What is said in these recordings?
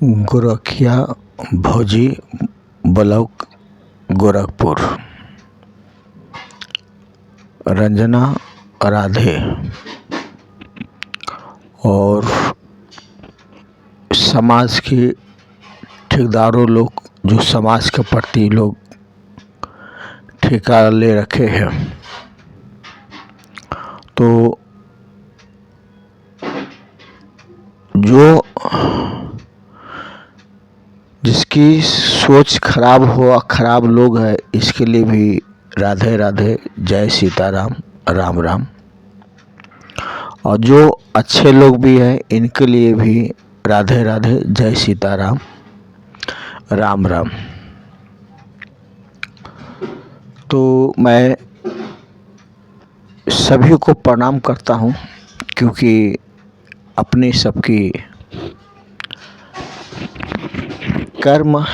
गोरखिया भौजी ब्लॉक गोरखपुर। रंजना राधे और समाज के ठेकेदारों लोग जो समाज के प्रति लोग ठेका ले रखे हैं, तो जो जिसकी सोच खराब हो, खराब लोग हैं, इसके लिए भी राधे राधे, जय सीताराम, राम राम। और जो अच्छे लोग भी हैं, इनके लिए भी राधे राधे, जय सीताराम, राम राम। तो मैं सभी को प्रणाम करता हूँ, क्योंकि अपनी सबकी कर्म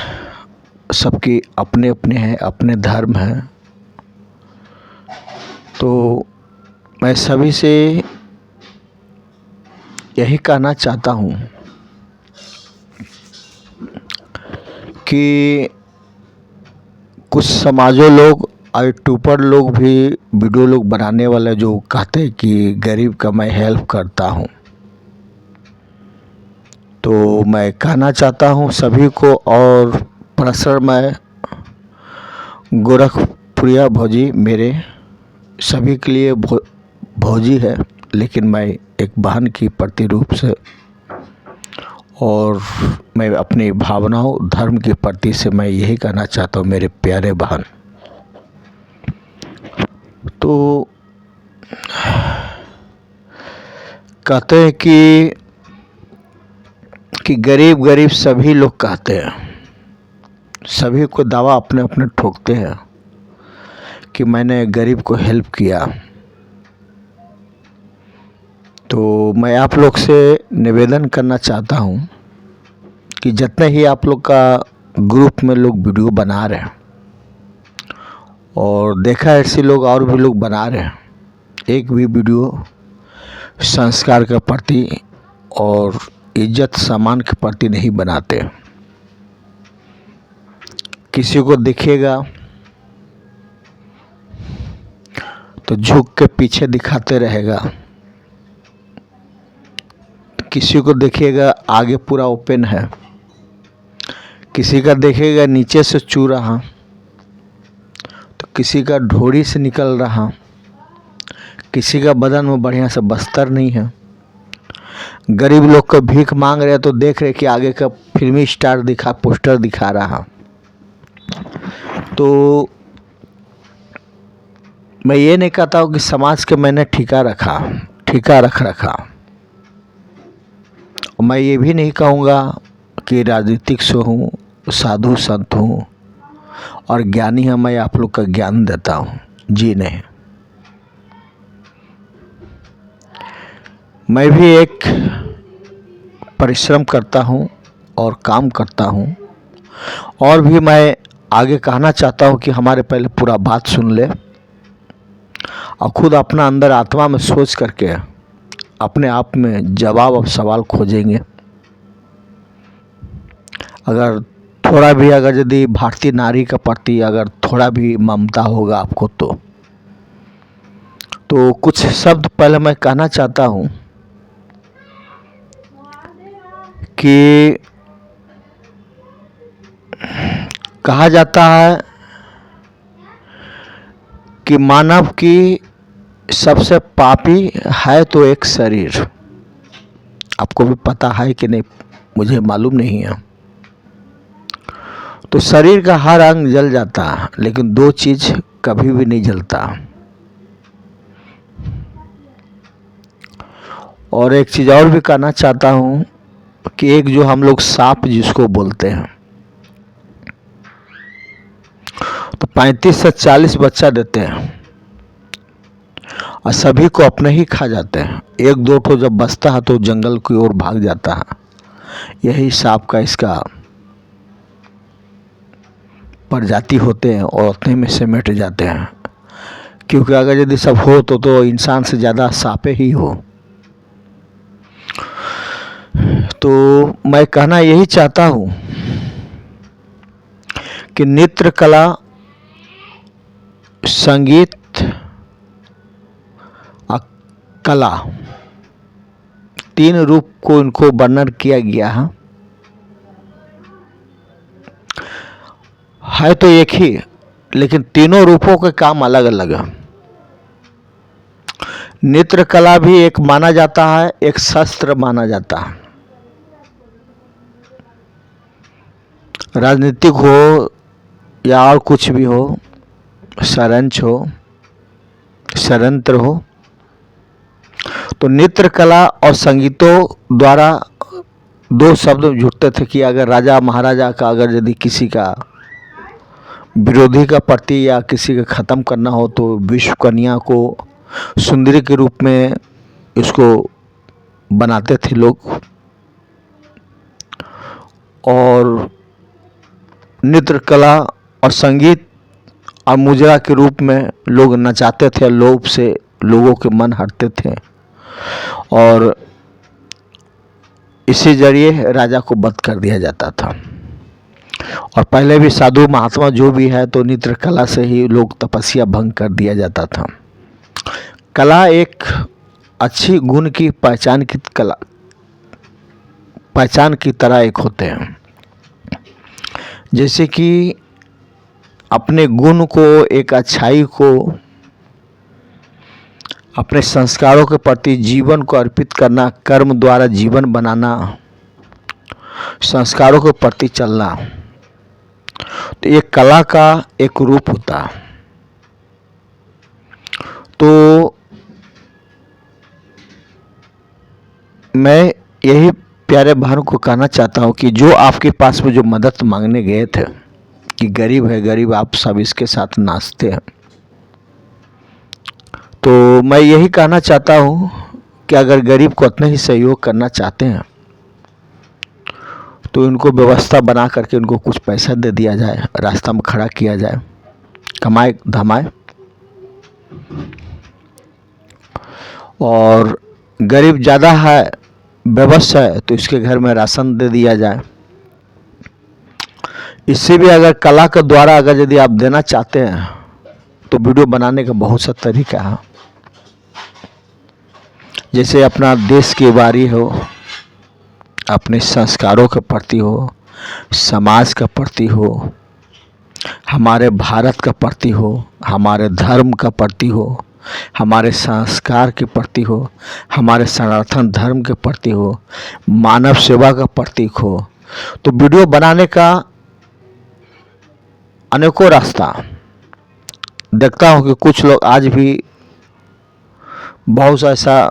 सबकी अपने अपने हैं, अपने धर्म हैं। तो मैं सभी से यही कहना चाहता हूँ कि कुछ समाजों लोग और यूट्यूबर लोग भी, वीडियो लोग बनाने वाले जो कहते हैं कि गरीब का मैं हेल्प करता हूँ, तो मैं कहना चाहता हूँ सभी को, और प्रसर मैं गोरखपुरिया भौजी मेरे सभी के लिए भौजी है, लेकिन मैं एक बहन की प्रतिरूप से, और मैं अपनी भावनाओं धर्म के प्रति से मैं यही कहना चाहता हूँ मेरे प्यारे बहन। तो कहते हैं कि गरीब गरीब सभी लोग कहते हैं, सभी को दावा अपने अपने ठोकते हैं कि मैंने गरीब को हेल्प किया। तो मैं आप लोग से निवेदन करना चाहता हूँ कि जितने ही आप लोग का ग्रुप में लोग वीडियो बना रहे हैं, और देखा ऐसे लोग और भी लोग बना रहे हैं, एक भी वीडियो संस्कार के प्रति और इज्जत सम्मान के प्रति नहीं बनाते। किसी को दिखेगा तो झुक के पीछे दिखाते रहेगा, किसी को देखिएगा आगे पूरा ओपन है, किसी का देखेगा नीचे से चू रहा, तो किसी का ढोड़ी से निकल रहा, किसी का बदन में बढ़िया से बस्तर नहीं है। गरीब लोग को भीख मांग रहे तो देख रहे कि आगे का फिल्मी स्टार पोस्टर दिखा रहा। तो मैं ये नहीं कहता हूँ कि समाज के मैंने ठिका रख रखा। मैं ये भी नहीं कहूँगा कि राजनीतिक से हूँ, साधु संत हूँ और ज्ञानी है, मैं आप लोग का ज्ञान देता हूँ, जी नहीं। मैं भी एक परिश्रम करता हूँ और काम करता हूँ, और भी मैं आगे कहना चाहता हूँ कि हमारे पहले पूरा बात सुन ले और खुद अपना अंदर आत्मा में सोच करके अपने आप में जवाब और सवाल खोजेंगे। अगर थोड़ा भी, अगर यदि भारतीय नारी के प्रति अगर थोड़ा भी ममता होगा आपको, तो कुछ शब्द पहले मैं कहना चाहता हूँ कि कहा जाता है कि मानव की सबसे पापी है तो एक शरीर। आपको भी पता है कि नहीं, मुझे मालूम नहीं है। तो शरीर का हर अंग जल जाता है, लेकिन दो चीज कभी भी नहीं जलता। और एक चीज और भी कहना चाहता हूँ कि एक जो हम लोग सांप जिसको बोलते हैं, तो 35 से 40 बच्चा देते हैं और सभी को अपने ही खा जाते हैं। एक दो ठो जब बचता है तो जंगल की ओर भाग जाता है। यही सांप का इसका प्रजाति होते हैं और उतने में से मिट जाते हैं, क्योंकि अगर यदि सब हो तो इंसान से ज़्यादा सांपे ही हो। तो मैं कहना यही चाहता हूँ कि नृत्य कला, संगीत और कला, तीन रूप को इनको वर्णन किया गया है तो एक ही, लेकिन तीनों रूपों के काम अलग अलग है। नृत्य कला भी एक माना जाता है, एक शस्त्र माना जाता है। राजनीतिक हो या और कुछ भी हो, षड्यंत्र हो, षड्यंत्र हो, तो नृत्य कला और संगीतों द्वारा दो शब्द जुड़ते थे कि अगर राजा महाराजा का अगर यदि किसी का विरोधी का प्रति या किसी का ख़त्म करना हो तो विश्व कन्या को सुंदरी के रूप में इसको बनाते थे लोग, और नृत्य कला और संगीत और मुजरा के रूप में लोग नचाते थे, लोभ से लोगों के मन हटते थे और इसी जरिए राजा को वध कर दिया जाता था। और पहले भी साधु महात्मा जो भी है तो नृत्य कला से ही लोग तपस्या भंग कर दिया जाता था। कला एक अच्छी गुण की पहचान की तरह एक होते हैं, जैसे कि अपने गुण को, एक अच्छाई को, अपने संस्कारों के प्रति जीवन को अर्पित करना, कर्म द्वारा जीवन बनाना, संस्कारों के प्रति चलना, तो ये कला का एक रूप होता है। तो मैं यही प्यारे भाइयों को कहना चाहता हूँ कि जो आपके पास में जो मदद मांगने गए थे कि गरीब है, गरीब आप सब इसके साथ नाचते हैं, तो मैं यही कहना चाहता हूँ कि अगर गरीब को उतना ही सहयोग करना चाहते हैं तो इनको व्यवस्था बना करके इनको कुछ पैसा दे दिया जाए, रास्ता में खड़ा किया जाए, कमाए धमाए। और गरीब ज़्यादा है, बेबस है, तो इसके घर में राशन दे दिया जाए। इससे भी अगर कला के द्वारा अगर यदि आप देना चाहते हैं तो वीडियो बनाने का बहुत सा तरीका है। जैसे अपना देश की बारी हो, अपने संस्कारों के प्रति हो, समाज के प्रति हो, हमारे भारत का प्रति हो, हमारे धर्म का प्रति हो, हमारे संस्कार के प्रति हो, हमारे सनातन धर्म के प्रति हो, मानव सेवा का प्रतीक हो, तो वीडियो बनाने का अनेकों रास्ता देखता हूँ कि कुछ लोग आज भी बहुत सा ऐसा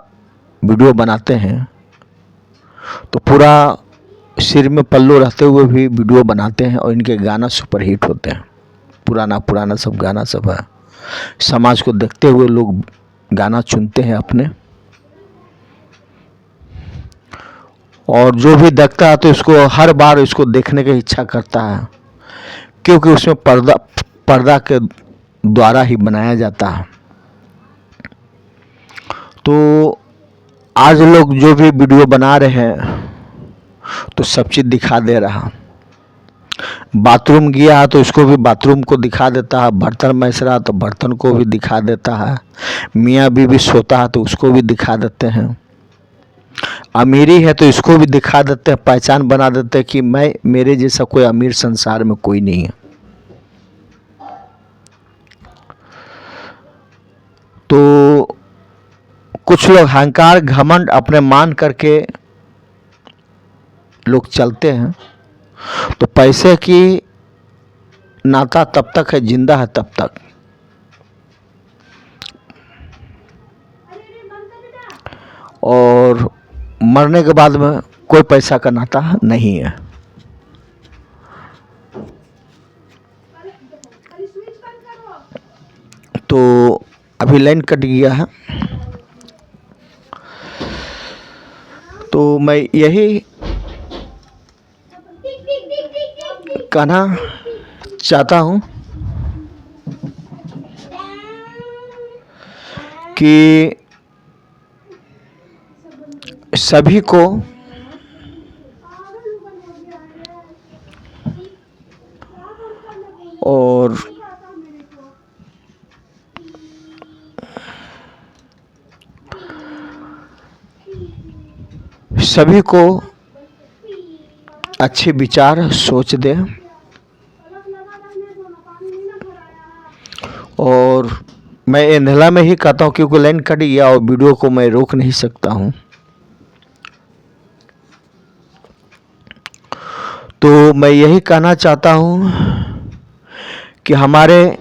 वीडियो बनाते हैं, तो पूरा सिर में पल्लू रहते हुए भी वीडियो बनाते हैं और इनके गाना सुपरहिट होते हैं। पुराना सब गाना सब है, समाज को देखते हुए लोग गाना चुनते हैं अपने, और जो भी देखता है तो इसको हर बार इसको देखने की इच्छा करता है, क्योंकि उसमें पर्दा के द्वारा ही बनाया जाता है। तो आज लोग जो भी वीडियो बना रहे हैं तो सब चीज़ दिखा दे रहा। बाथरूम गया है तो इसको भी बाथरूम को दिखा देता है, बर्तन मैस रहा तो बर्तन को भी दिखा देता है, मियाँ बीवी सोता है तो उसको भी दिखा देते हैं, अमीरी है तो इसको भी दिखा देते हैं, पहचान बना देते हैं कि मेरे जैसा कोई अमीर संसार में कोई नहीं है। तो कुछ लोग अहंकार घमंड अपने मान करके लोग चलते हैं, तो पैसे की नाता तब तक है, जिंदा है तब तक। और मरने के बाद में कोई पैसा का नाता नहीं है। तो अभी लाइन कट गया है, तो मैं यही कहना चाहता हूँ कि सभी को सभी को अच्छे विचार सोच दे और मैं इंधला में ही कहता हूँ क्योंकि लाइन कट गया और वीडियो को मैं रोक नहीं सकता हूँ। तो मैं यही कहना चाहता हूँ कि हमारे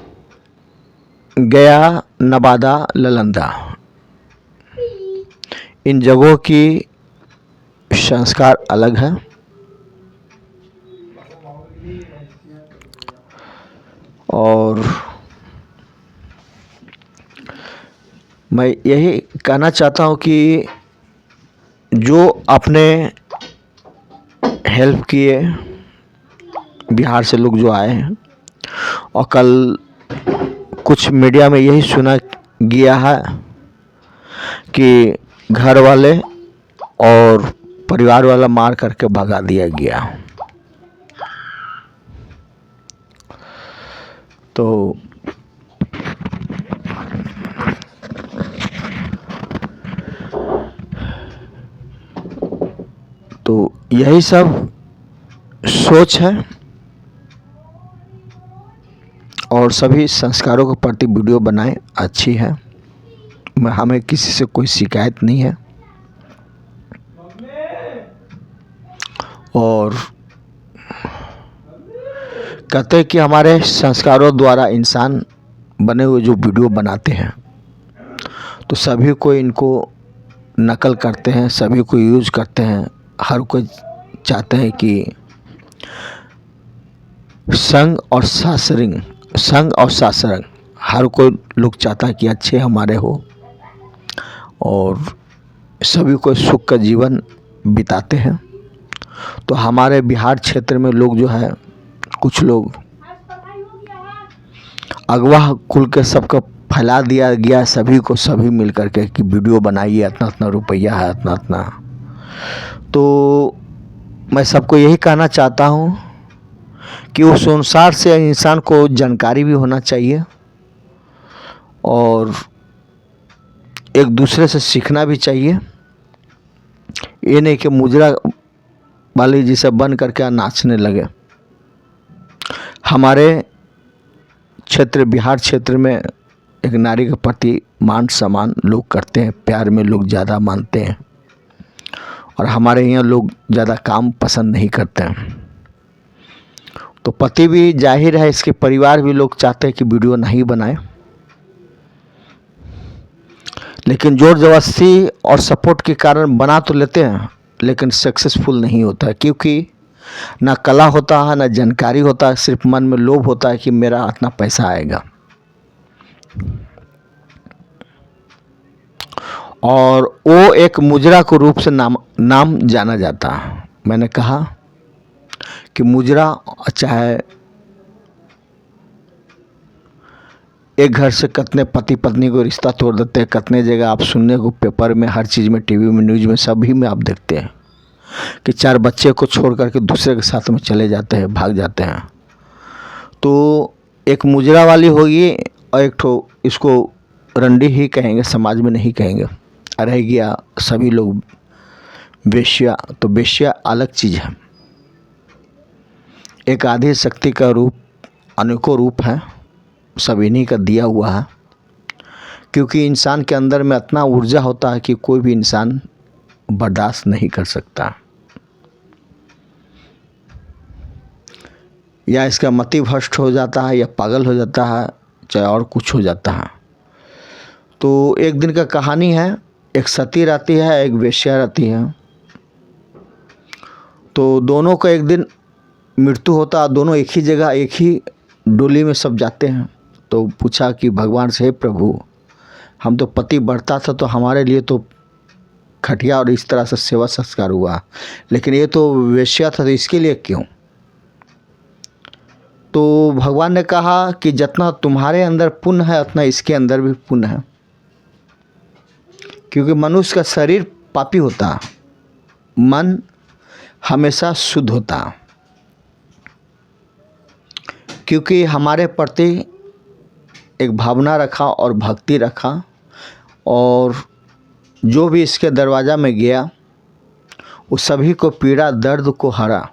गया, नवादा, नालंदा इन जगहों की संस्कार अलग है और मैं यही कहना चाहता हूँ कि जो अपने हेल्प किए बिहार से लोग जो आए हैं और कल कुछ मीडिया में यही सुना गया है कि घर वाले और परिवार वाला मार करके भगा दिया गया। तो यही सब सोच है और सभी संस्कारों के प्रति वीडियो बनाएं, अच्छी है। हमें किसी से कोई शिकायत नहीं है और कहते हैं कि हमारे संस्कारों द्वारा इंसान बने हुए जो वीडियो बनाते हैं तो सभी को इनको नकल करते हैं, सभी को यूज करते हैं। हर कोई चाहते हैं कि संग और सासरंग हर कोई लोग चाहता है कि अच्छे हमारे हो और सभी को सुख का जीवन बिताते हैं। तो हमारे बिहार क्षेत्र में लोग जो है कुछ लोग अगवा कुल के सबको फैला दिया गया, सभी को सभी मिल करके कि वीडियो बनाइए, इतना इतना रुपया है, इतना इतना। तो मैं सबको यही कहना चाहता हूँ कि उस अनुसार से इंसान को जानकारी भी होना चाहिए और एक दूसरे से सीखना भी चाहिए। ये नहीं कि मुजरा वाली जिसे बन करके नाचने लगे। हमारे क्षेत्र बिहार क्षेत्र में एक नारी के प्रति मान सम्मान लोग करते हैं, प्यार में लोग ज़्यादा मानते हैं और हमारे यहाँ लोग ज़्यादा काम पसंद नहीं करते हैं। तो पति भी जाहिर है, इसके परिवार भी लोग चाहते हैं कि वीडियो नहीं बनाए, लेकिन जोर जबरदस्ती और सपोर्ट के कारण बना तो लेते हैं लेकिन सक्सेसफुल नहीं होता है क्योंकि ना कला होता है ना जानकारी होता है, सिर्फ मन में लोभ होता है कि मेरा इतना पैसा आएगा। और वो एक मुजरा के रूप से नाम जाना जाता है। मैंने कहा कि मुजरा चाहे एक घर से कितने पति पत्नी को रिश्ता तोड़ देते हैं, कितने जगह आप सुनने को पेपर में, हर चीज़ में, टीवी में, न्यूज़ में, सभी में आप देखते हैं कि 4 बच्चे को छोड़ करके दूसरे के साथ में चले जाते हैं, भाग जाते हैं। तो एक मुजरा वाली होगी और एक ठो इसको रंडी ही कहेंगे, समाज में नहीं कहेंगे। रह गया सभी लोग वेश्या, तो वेश्या अलग चीज़ है। एक आधी शक्ति का रूप, अनेकों रूप है, सब इन्हीं का दिया हुआ है क्योंकि इंसान के अंदर में इतना ऊर्जा होता है कि कोई भी इंसान बर्दाश्त नहीं कर सकता, या इसका मति भ्रष्ट हो जाता है या पागल हो जाता है, चाहे और कुछ हो जाता है। तो एक दिन का कहानी है, एक सती रहती है, एक वेश्या रहती है। तो दोनों का एक दिन मृत्यु होता है, दोनों एक ही जगह एक ही डोली में सब जाते हैं। तो पूछा कि भगवान से, प्रभु हम तो पति बढ़ता था तो हमारे लिए तो खटिया और इस तरह से सेवा संस्कार हुआ, लेकिन ये तो वेश्या था तो इसके लिए क्यों? तो भगवान ने कहा कि जितना तुम्हारे अंदर पुण्य है उतना इसके अंदर भी पुण्य है, क्योंकि मनुष्य का शरीर पापी होता है, मन हमेशा शुद्ध होता है। क्योंकि हमारे प्रति एक भावना रखा और भक्ति रखा और जो भी इसके दरवाज़ा में गया वो सभी को पीड़ा दर्द को हरा।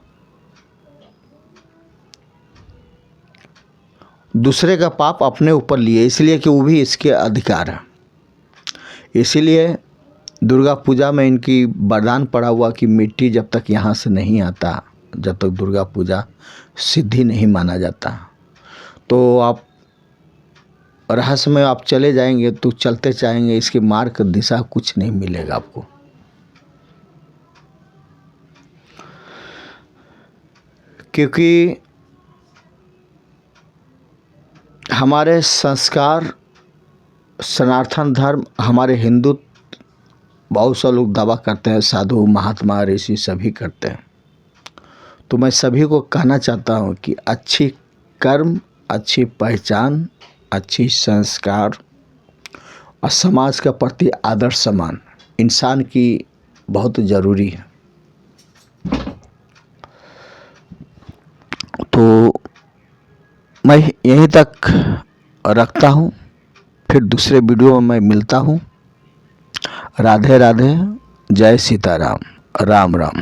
दूसरे का पाप अपने ऊपर लिए, इसलिए कि वो भी इसके अधिकार है। इसीलिए दुर्गा पूजा में इनकी वरदान पड़ा हुआ कि मिट्टी जब तक यहाँ से नहीं आता, जब तक दुर्गा पूजा सिद्धि नहीं माना जाता। तो आप रहस्य में आप चले जाएंगे तो चलते जाएंगे, इसके मार्ग दिशा कुछ नहीं मिलेगा आपको। क्योंकि हमारे संस्कार, सनातन धर्म, हमारे हिंदू, बहुत से लोग दावा करते हैं, साधु महात्मा ऋषि सभी करते हैं। तो मैं सभी को कहना चाहता हूँ कि अच्छी कर्म, अच्छी पहचान, अच्छी संस्कार और समाज के प्रति आदर सम्मान इंसान की बहुत ज़रूरी है। तो मैं यहीं तक रखता हूँ, फिर दूसरे वीडियो में मैं मिलता हूँ। राधे राधे, जय सीताराम, राम राम।